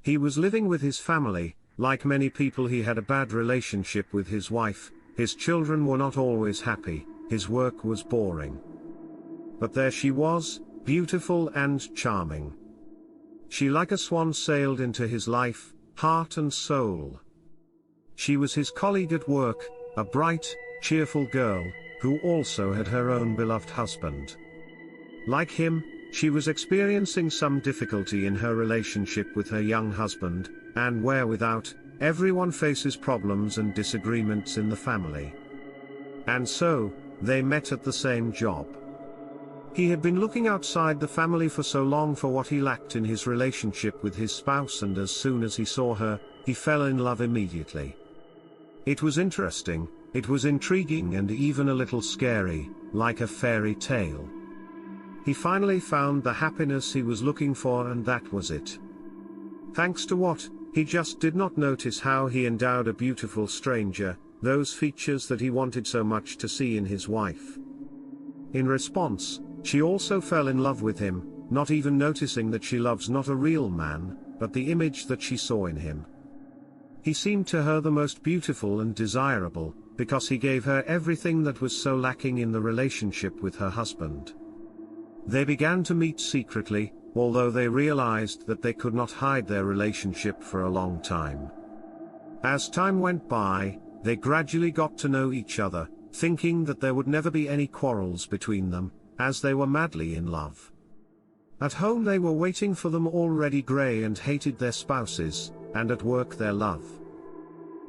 He was living with his family. Like many people, he had a bad relationship with his wife, his children were not always happy, his work was boring. But there she was, beautiful and charming. She like a swan sailed into his life, heart and soul. She was his colleague at work, a bright, cheerful girl, who also had her own beloved husband. Like him, she was experiencing some difficulty in her relationship with her young husband, and where without, everyone faces problems and disagreements in the family. And so, they met at the same job. He had been looking outside the family for so long for what he lacked in his relationship with his spouse, and as soon as he saw her, he fell in love immediately. It was interesting, it was intriguing and even a little scary, like a fairy tale. He finally found the happiness he was looking for, and that was it. Thanks to what? He just did not notice how he endowed a beautiful stranger, those features that he wanted so much to see in his wife. In response, she also fell in love with him, not even noticing that she loves not a real man, but the image that she saw in him. He seemed to her the most beautiful and desirable, because he gave her everything that was so lacking in the relationship with her husband. They began to meet secretly, although they realized that they could not hide their relationship for a long time. As time went by, they gradually got to know each other, thinking that there would never be any quarrels between them, as they were madly in love. At home they were waiting for them, already grey and hated their spouses, and at work their love.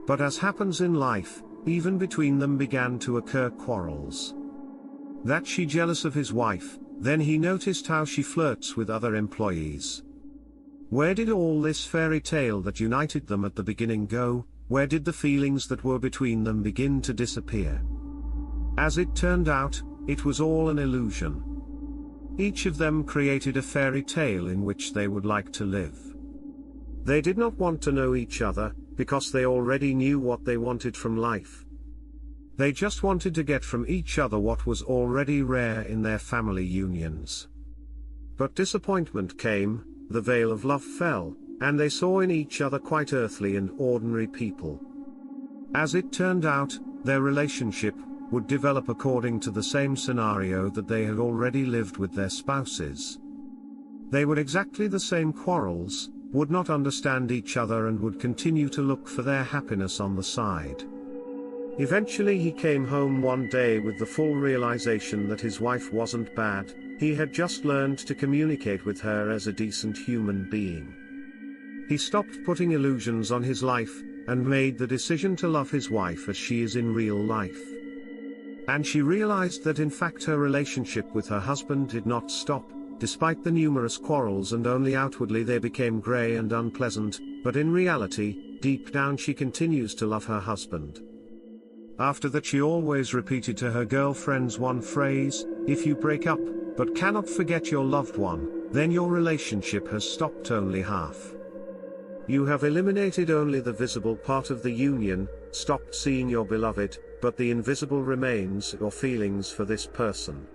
But as happens in life, even between them began to occur quarrels. That she jealous of his wife, then he noticed how she flirts with other employees. Where did all this fairy tale that united them at the beginning go? Where did the feelings that were between them begin to disappear? As it turned out, it was all an illusion. Each of them created a fairy tale in which they would like to live. They did not want to know each other, because they already knew what they wanted from life. They just wanted to get from each other what was already rare in their family unions. But disappointment came, the veil of love fell, and they saw in each other quite earthly and ordinary people. As it turned out, their relationship would develop according to the same scenario that they had already lived with their spouses. They would exactly the same quarrels, would not understand each other, and would continue to look for their happiness on the side. Eventually he came home one day with the full realization that his wife wasn't bad, he had just learned to communicate with her as a decent human being. He stopped putting illusions on his life, and made the decision to love his wife as she is in real life. And she realized that in fact her relationship with her husband did not stop, despite the numerous quarrels, and only outwardly they became grey and unpleasant, but in reality, deep down she continues to love her husband. After that she always repeated to her girlfriends one phrase: if you break up, but cannot forget your loved one, then your relationship has stopped only half. You have eliminated only the visible part of the union, stopped seeing your beloved, but the invisible remains, your feelings for this person.